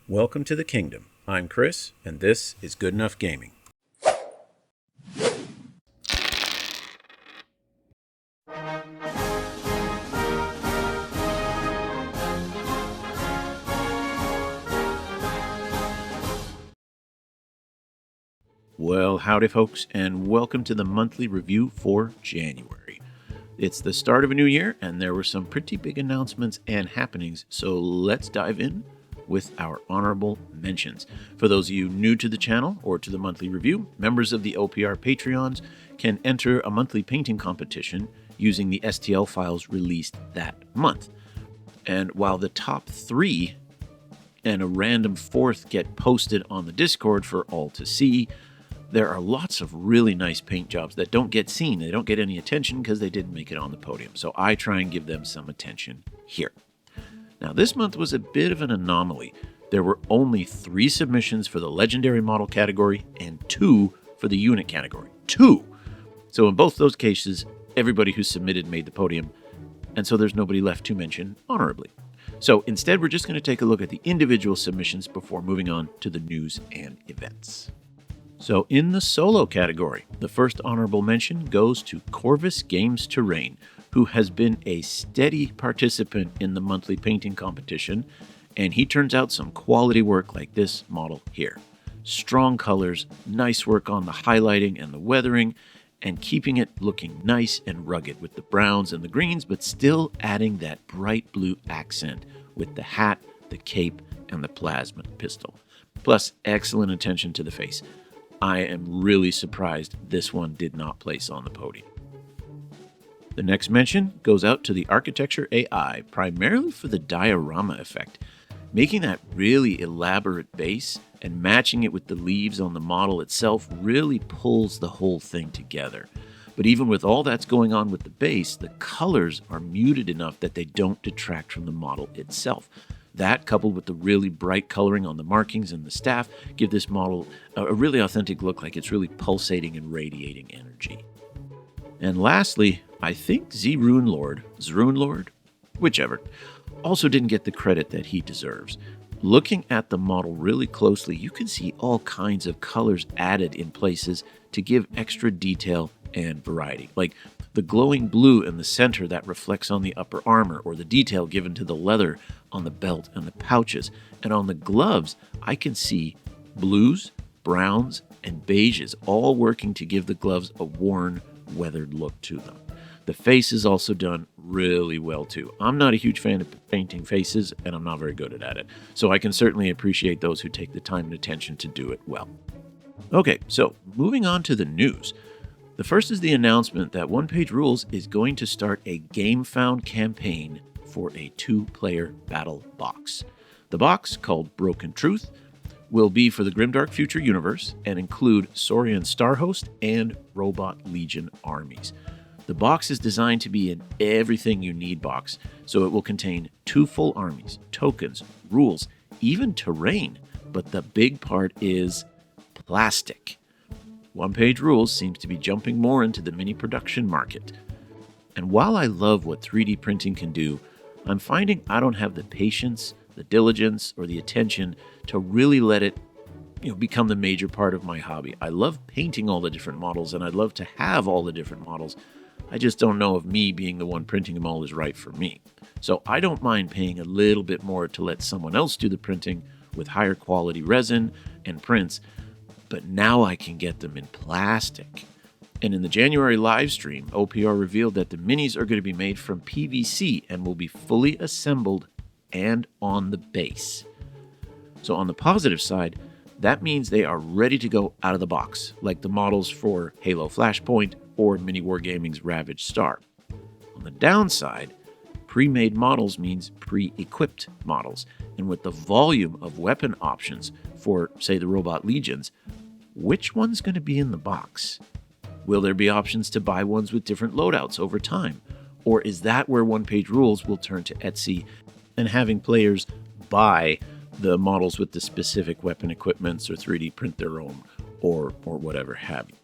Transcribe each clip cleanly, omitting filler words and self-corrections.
Welcome to the kingdom. I'm Chris, and this is Good Enough Gaming. Well, howdy folks, and welcome to the monthly review for January. It's the start of a new year, and there were some pretty big announcements and happenings, so let's dive in with our honorable mentions. For those of you new to the channel or to the monthly review, members of the OPR Patreons can enter a monthly painting competition using the STL files released that month. And while the top 3 and a random 4th get posted on the Discord for all to see, there are lots of really nice paint jobs that don't get seen. They don't get any attention because they didn't make it on the podium. So I try and give them some attention here. Now, this month was a bit of an anomaly. There were only 3 submissions for the legendary model category and 2 for the unit category. 2! So in both those cases, everybody who submitted made the podium, and so there's nobody left to mention honorably. So instead, we're just going to take a look at the individual submissions before moving on to the news and events. So in the solo category, the first honorable mention goes to Corvus Games Terrain, who has been a steady participant in the monthly painting competition, and he turns out some quality work like this model here. Strong colors, nice work on the highlighting and the weathering, and keeping it looking nice and rugged with the browns and the greens, but still adding that bright blue accent with the hat, the cape, and the plasma pistol. Plus, excellent attention to the face. I am really surprised this one did not place on the podium. The next mention goes out to the Architecture AI, primarily for the diorama effect. Making that really elaborate base and matching it with the leaves on the model itself really pulls the whole thing together. But even with all that's going on with the base, the colors are muted enough that they don't detract from the model itself. That, coupled with the really bright coloring on the markings and the staff, give this model a really authentic look, like it's really pulsating and radiating energy. And lastly, I think Zrunlord, whichever, also didn't get the credit that he deserves. Looking at the model really closely, you can see all kinds of colors added in places to give extra detail and variety, like the glowing blue in the center that reflects on the upper armor, or the detail given to the leather on the belt and the pouches. And on the gloves, I can see blues, browns, and beiges all working to give the gloves a worn, weathered look to them. The face is also done really well too. I'm not a huge fan of painting faces, and I'm not very good at it, so I can certainly appreciate those who take the time and attention to do it well. Okay, so moving on to the news. The first is the announcement that OnePageRules is going to start a GameFound campaign for a 2-player battle box. The box, called Broken Truth, will be for the Grimdark Future Universe and include Saurian Starhost and Robot Legion armies. The box is designed to be an everything you need box, so it will contain 2 full armies, tokens, rules, even terrain, but the big part is plastic. OnePageRules seems to be jumping more into the mini production market. And while I love what 3D printing can do, I'm finding I don't have the patience, the diligence, or the attention to really let it become the major part of my hobby. I love painting all the different models, and I'd love to have all the different models. I just don't know if me being the one printing them all is right for me. So I don't mind paying a little bit more to let someone else do the printing with higher quality resin and prints, but now I can get them in plastic. And in the January live stream, OPR revealed that the minis are going to be made from PVC and will be fully assembled and on the base. So on the positive side, that means they are ready to go out of the box, like the models for Halo Flashpoint or Mini Wargaming's Ravaged Star. On the downside, pre-made models means pre-equipped models, and with the volume of weapon options for, say, the Robot Legions, which one's going to be in the box? Will there be options to buy ones with different loadouts over time? Or is that where OnePageRules will turn to Etsy and having players buy the models with the specific weapon equipments or 3D print their own or whatever have you?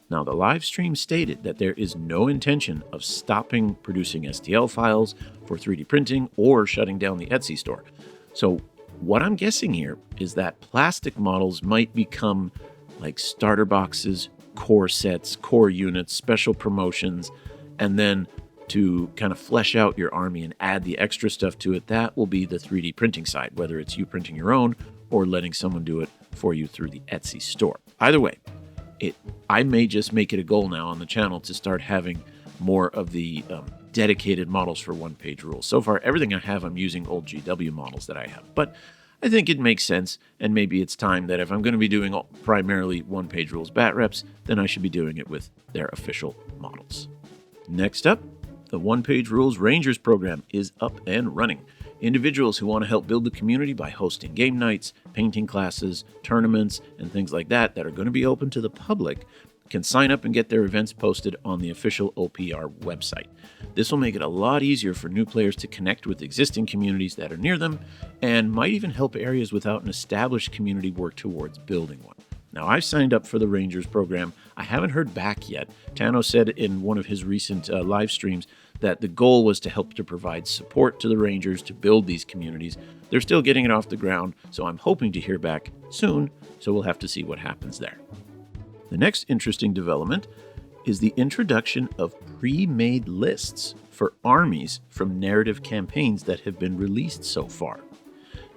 Now, the live stream stated that there is no intention of stopping producing STL files for 3D printing or shutting down the Etsy store. So What I'm guessing here is that plastic models might become like starter boxes, core sets, core units, special promotions, and then to kind of flesh out your army and add the extra stuff to it, that will be the 3D printing side, whether it's you printing your own or letting someone do it for you through the Etsy store. Either way, I may just make it a goal now on the channel to start having more of the dedicated models for OnePageRules. So far, everything I have, I'm using old GW models that I have. But I think it makes sense, and maybe it's time that if I'm going to be doing primarily OnePageRules bat reps, then I should be doing it with their official models. Next up, the OnePageRules Rangers program is up and running. Individuals who want to help build the community by hosting game nights, painting classes, tournaments, and things like that are going to be open to the public can sign up and get their events posted on the official OPR website. This will make it a lot easier for new players to connect with existing communities that are near them, and might even help areas without an established community work towards building one. Now, I've signed up for the Rangers program. I haven't heard back yet. Tano said in one of his recent live streams that the goal was to help to provide support to the Rangers to build these communities. They're still getting it off the ground, so I'm hoping to hear back soon, so we'll have to see what happens there. The next interesting development is the introduction of pre-made lists for armies from narrative campaigns that have been released so far.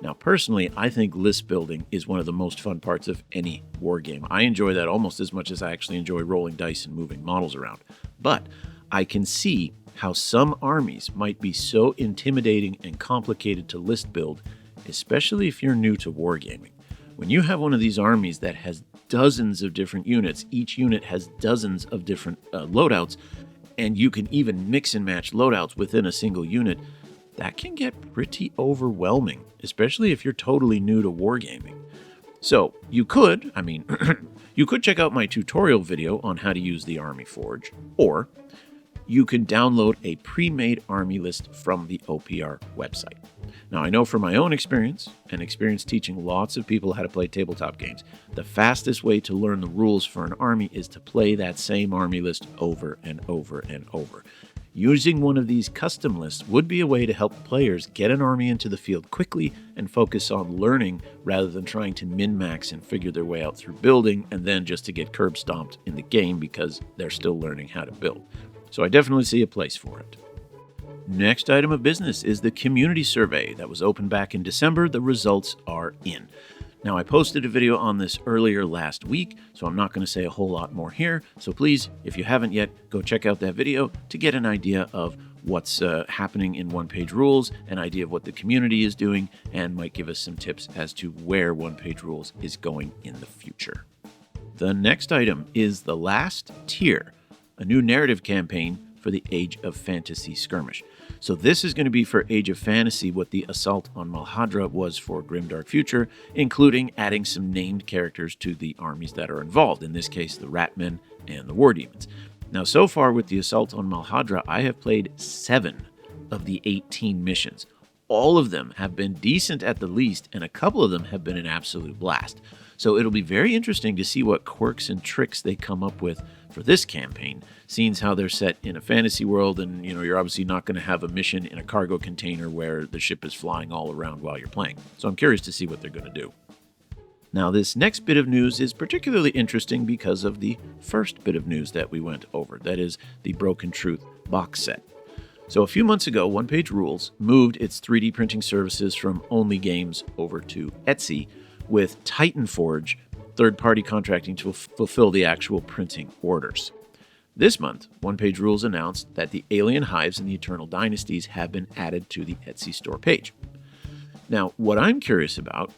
Now, personally, I think list building is one of the most fun parts of any war game. I enjoy that almost as much as I actually enjoy rolling dice and moving models around. But I can see how some armies might be so intimidating and complicated to list build, especially if you're new to wargaming. When you have one of these armies that has dozens of different units, each unit has dozens of different loadouts, and you can even mix and match loadouts within a single unit, that can get pretty overwhelming, especially if you're totally new to wargaming. So you could check out my tutorial video on how to use the Army Forge, or you can download a pre-made army list from the OPR website. Now, I know from my own experience, and experience teaching lots of people how to play tabletop games, the fastest way to learn the rules for an army is to play that same army list over and over and over. Using one of these custom lists would be a way to help players get an army into the field quickly and focus on learning rather than trying to min-max and figure their way out through building and then just to get curb stomped in the game because they're still learning how to build. So I definitely see a place for it. Next item of business is the community survey that was opened back in December. The results are in. Now, I posted a video on this earlier last week, so I'm not going to say a whole lot more here. So please, if you haven't yet, go check out that video to get an idea of what's happening in OnePageRules, an idea of what the community is doing, and might give us some tips as to where OnePageRules is going in the future. The next item is the last tier, a new narrative campaign for the Age of Fantasy skirmish. So this is going to be for Age of Fantasy what the Assault on Malhadra was for Grimdark Future, including adding some named characters to the armies that are involved, in this case the Ratmen and the War Demons. Now, so far with the Assault on Malhadra, I have played 7 of the 18 missions. All of them have been decent at the least, and a couple of them have been an absolute blast. So it'll be very interesting to see what quirks and tricks they come up with for this campaign, seeing how they're set in a fantasy world, and you're obviously not going to have a mission in a cargo container where the ship is flying all around while you're playing. So I'm curious to see what they're going to do. Now, this next bit of news is particularly interesting because of the first bit of news that we went over, that is the Broken Truth box set. So a few months ago, OnePageRules moved its 3D printing services from Only Games over to Etsy, with Titan Forge third-party contracting to fulfill the actual printing orders. This month, OnePageRules announced that the Alien Hives and the Eternal Dynasties have been added to the Etsy store page. Now, what I'm curious about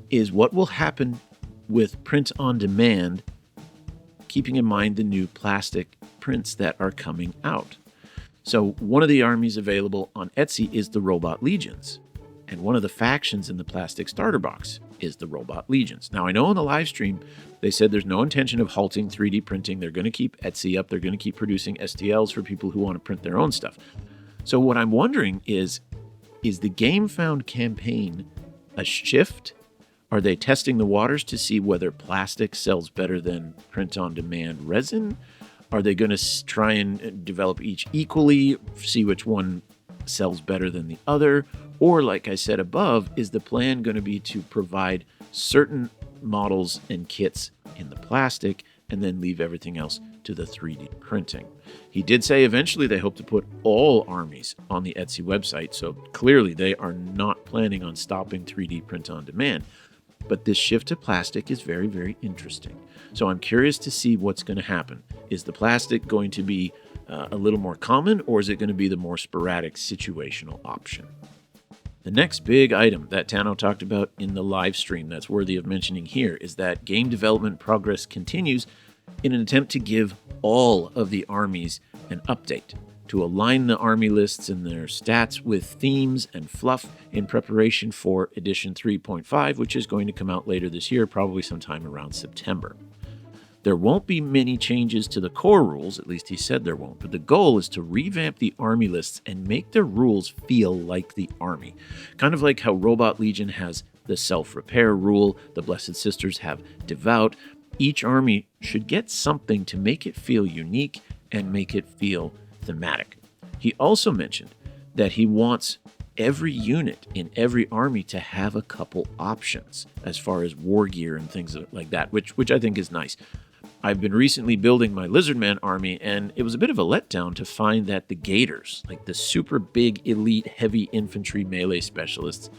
is what will happen with print on demand, keeping in mind the new plastic prints that are coming out. So one of the armies available on Etsy is the Robot Legions, and one of the factions in the plastic starter box is the Robot Legions. Now, I know in the live stream, they said there's no intention of halting 3D printing. They're going to keep Etsy up. They're going to keep producing STLs for people who want to print their own stuff. So what I'm wondering is the Game Found campaign a shift? Are they testing the waters to see whether plastic sells better than print-on-demand resin? Are they going to try and develop each equally, see which one sells better than the other? Or, like I said above, is the plan going to be to provide certain models and kits in the plastic and then leave everything else to the 3D printing? He did say eventually they hope to put all armies on the Etsy website, so clearly they are not planning on stopping 3D print on demand. But this shift to plastic is very, very interesting. So I'm curious to see what's going to happen. Is the plastic going to be a little more common, or is it going to be the more sporadic situational option? The next big item that Tano talked about in the live stream that's worthy of mentioning here is that game development progress continues in an attempt to give all of the armies an update, to align the army lists and their stats with themes and fluff in preparation for edition 3.5, which is going to come out later this year, probably sometime around September. There won't be many changes to the core rules, at least he said there won't, but the goal is to revamp the army lists and make their rules feel like the army. Kind of like how Robot Legion has the self-repair rule, the Blessed Sisters have Devout. Each army should get something to make it feel unique and make it feel thematic. He also mentioned that he wants every unit in every army to have a couple options as far as war gear and things like that, which I think is nice. I've been recently building my Lizardman army, and it was a bit of a letdown to find that the Gators, like the super big elite heavy infantry melee specialists,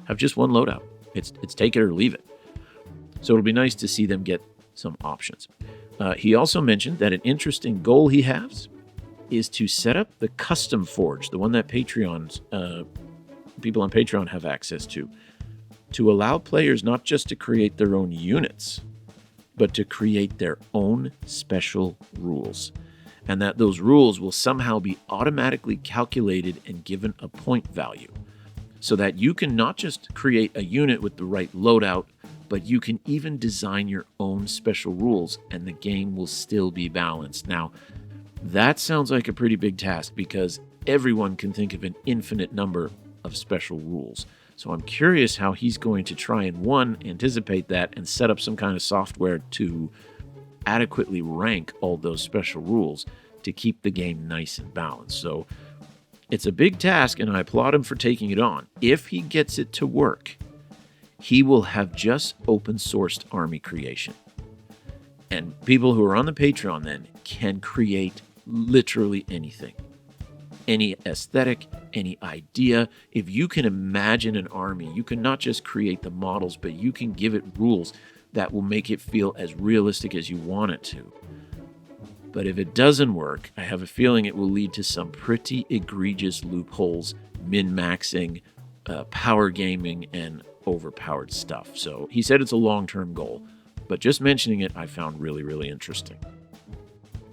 have just one loadout. It's take it or leave it. So it'll be nice to see them get some options. He also mentioned that an interesting goal he has is to set up the custom forge, the one that people on Patreon have access to allow players not just to create their own units, but to create their own special rules. And that those rules will somehow be automatically calculated and given a point value, so that you can not just create a unit with the right loadout, but you can even design your own special rules and the game will still be balanced. Now, that sounds like a pretty big task because everyone can think of an infinite number of special rules. So I'm curious how he's going to try and, one, anticipate that and set up some kind of software to adequately rank all those special rules to keep the game nice and balanced. So it's a big task, and I applaud him for taking it on. If he gets it to work, he will have just open-sourced army creation. And people who are on the Patreon then can create literally anything. Any aesthetic, any idea. If you can imagine an army, you can not just create the models, but you can give it rules that will make it feel as realistic as you want it to. But if it doesn't work, I have a feeling it will lead to some pretty egregious loopholes, min-maxing, power gaming, and overpowered stuff. So he said it's a long-term goal, but just mentioning it I found really, really interesting.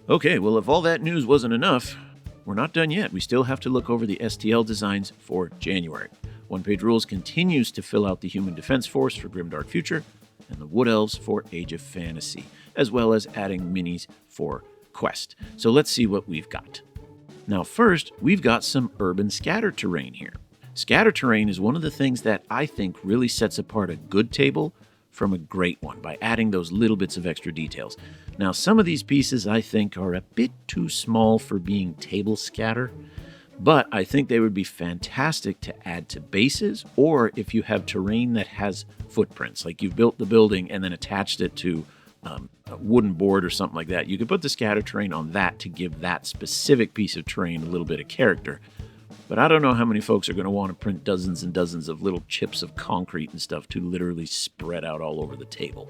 Okay, well, if all that news wasn't enough, we're not done yet. We still have to look over the STL designs for January. OnePageRules continues to fill out the Human Defense Force for Grimdark Future and the Wood Elves for Age of Fantasy, as well as adding minis for Quest. So let's see what we've got. Now first, we've got some urban scatter terrain here. Scatter terrain is one of the things that I think really sets apart a good table from a great one by adding those little bits of extra details. Now, some of these pieces I think are a bit too small for being table scatter, but I think they would be fantastic to add to bases, or if you have terrain that has footprints, like you've built the building and then attached it to a wooden board or something like that, you could put the scatter terrain on that to give that specific piece of terrain a little bit of character. But I don't know how many folks are going to want to print dozens and dozens of little chips of concrete and stuff to literally spread out all over the table.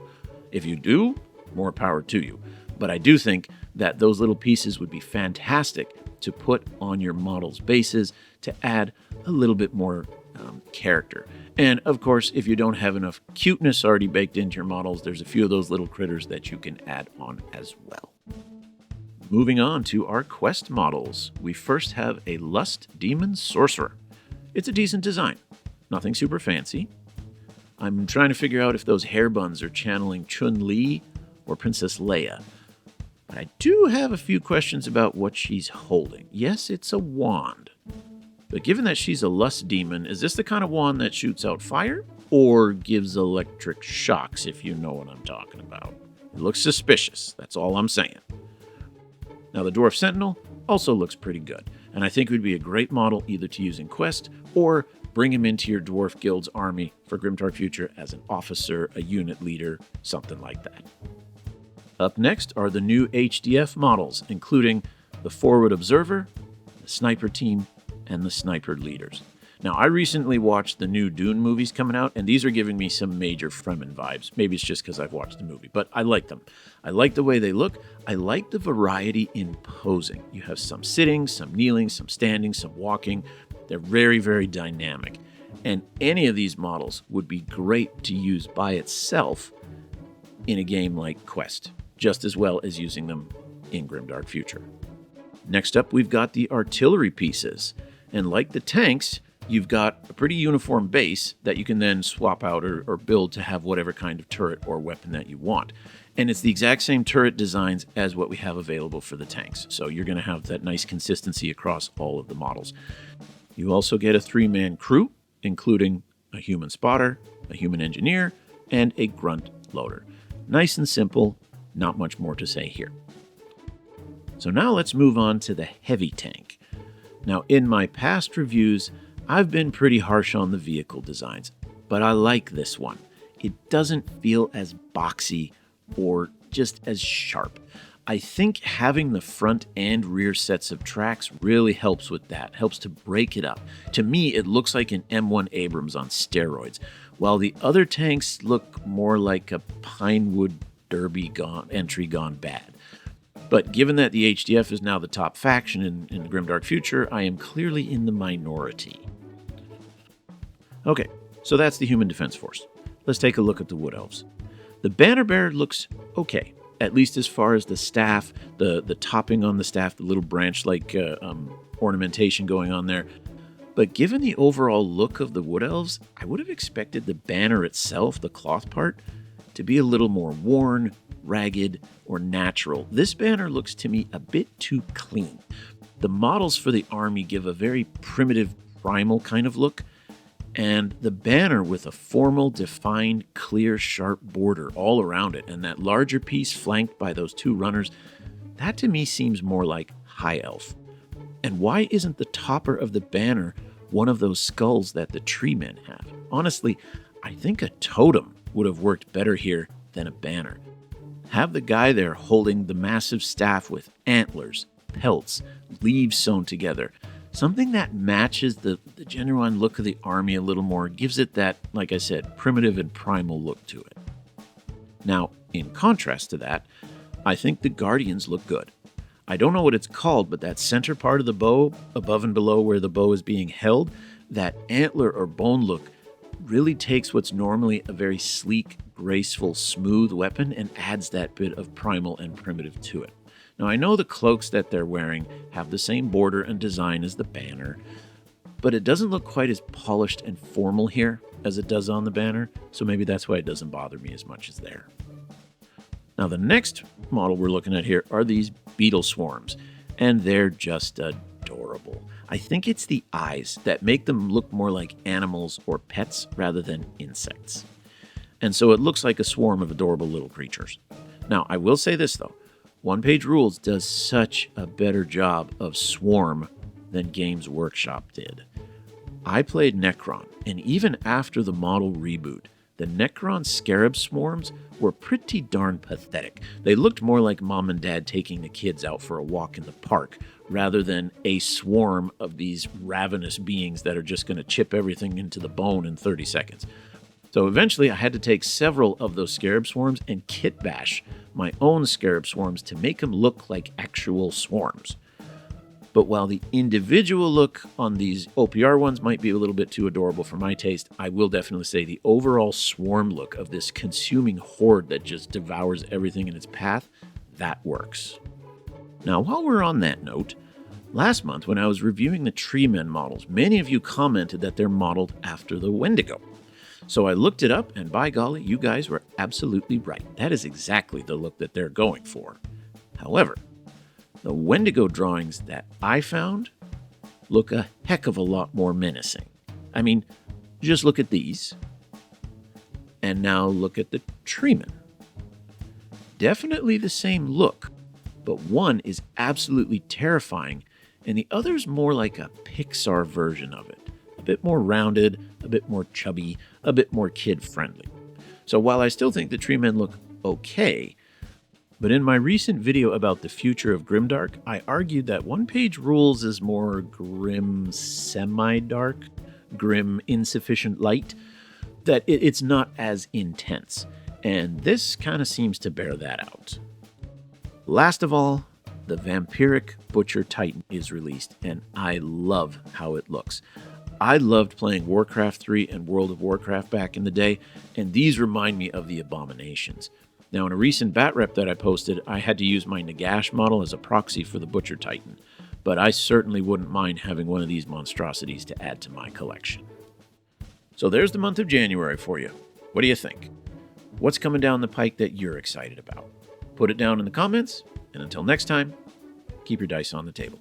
If you do, more power to you. But I do think that those little pieces would be fantastic to put on your model's bases to add a little bit more character. And of course, if you don't have enough cuteness already baked into your models, there's a few of those little critters that you can add on as well. Moving on to our quest models, we first have a Lust Demon Sorcerer. It's a decent design, nothing super fancy. I'm trying to figure out if those hair buns are channeling Chun-Li or Princess Leia. But I do have a few questions about what she's holding. Yes, it's a wand. But given that she's a lust demon, is this the kind of wand that shoots out fire or gives electric shocks, if you know what I'm talking about? It looks suspicious, that's all I'm saying. Now, the Dwarf Sentinel also looks pretty good, and I think it would be a great model either to use in Quest or bring him into your Dwarf Guild's army for Grimdark Future as an officer, a unit leader, something like that. Up next are the new HDF models, including the Forward Observer, the Sniper Team, and the Sniper Leaders. Now, I recently watched the new Dune movies coming out, and these are giving me some major Fremen vibes. Maybe it's just because I've watched the movie, but I like them. I like the way they look. I like the variety in posing. You have some sitting, some kneeling, some standing, some walking. They're very, very dynamic. And any of these models would be great to use by itself in a game like Quest, just as well as using them in Grimdark Future. Next up, we've got the artillery pieces. And like the tanks, you've got a pretty uniform base that you can then swap out or build to have whatever kind of turret or weapon that you want. And it's the exact same turret designs as what we have available for the tanks. So you're going to have that nice consistency across all of the models. You also get a 3-man crew, including a human spotter, a human engineer, and a grunt loader. Nice and simple, not much more to say here. So now let's move on to the heavy tank. Now, in my past reviews, I've been pretty harsh on the vehicle designs, but I like this one. It doesn't feel as boxy or just as sharp. I think having the front and rear sets of tracks really helps with that, helps to break it up. To me, it looks like an M1 Abrams on steroids, while the other tanks look more like a Pinewood Derby entry gone bad. But given that the HDF is now the top faction in the Grimdark Future, I am clearly in the minority. Okay, so that's the Human Defense Force. Let's take a look at the Wood Elves. The Banner Bearer looks okay, at least as far as the staff, the topping on the staff, the little branch-like ornamentation going on there. But given the overall look of the Wood Elves, I would have expected the banner itself, the cloth part, to be a little more worn, ragged, or natural. This banner looks to me a bit too clean. The models for the army give a very primitive, primal kind of look, and the banner with a formal, defined, clear, sharp border all around it, and that larger piece flanked by those two runners, that to me seems more like High Elf. And why isn't the topper of the banner one of those skulls that the tree men have? Honestly, I think a totem would have worked better here than a banner. Have the guy there holding the massive staff with antlers, pelts, leaves sewn together. Something that matches the genuine look of the army a little more, gives it that, like I said, primitive and primal look to it. Now, in contrast to that, I think the Guardians look good. I don't know what it's called, but that center part of the bow, above and below where the bow is being held, that antler or bone look really takes what's normally a very sleek, graceful, smooth weapon and adds that bit of primal and primitive to it. Now, I know the cloaks that they're wearing have the same border and design as the banner, but it doesn't look quite as polished and formal here as it does on the banner, so maybe that's why it doesn't bother me as much as there. Now, the next model we're looking at here are these beetle swarms, and they're just adorable. I think it's the eyes that make them look more like animals or pets rather than insects. And so it looks like a swarm of adorable little creatures. Now, I will say this, though. OnePageRules does such a better job of swarm than Games Workshop did. I played Necron, and even after the model reboot, the Necron scarab swarms were pretty darn pathetic. They looked more like mom and dad taking the kids out for a walk in the park, rather than a swarm of these ravenous beings that are just going to chip everything into the bone in 30 seconds. So eventually I had to take several of those scarab swarms and kit bash my own scarab swarms to make them look like actual swarms. But while the individual look on these OPR ones might be a little bit too adorable for my taste, I will definitely say the overall swarm look of this consuming horde that just devours everything in its path, that works. Now, while we're on that note, last month when I was reviewing the Tree Men models, many of you commented that they're modeled after the Wendigo. So I looked it up, and by golly, you guys were absolutely right. That is exactly the look that they're going for. However, the Wendigo drawings that I found look a heck of a lot more menacing. I mean, just look at these. And now look at the Treeman. Definitely the same look, but one is absolutely terrifying, and the other's more like a Pixar version of it. A bit more rounded, a bit more chubby, a bit more kid-friendly. So while I still think the tree men look okay, but in my recent video about the future of grimdark, I argued that OnePageRules is more grim semi-dark, grim insufficient light, that it's not as intense, and this kind of seems to bear that out. Last of all, the Vampiric Butcher Titan is released, and I love how it looks. I loved playing Warcraft 3 and World of Warcraft back in the day, and these remind me of the Abominations. Now, in a recent bat rep that I posted, I had to use my Nagash model as a proxy for the Butcher Titan, but I certainly wouldn't mind having one of these monstrosities to add to my collection. So there's the month of January for you. What do you think? What's coming down the pike that you're excited about? Put it down in the comments, and until next time, keep your dice on the table.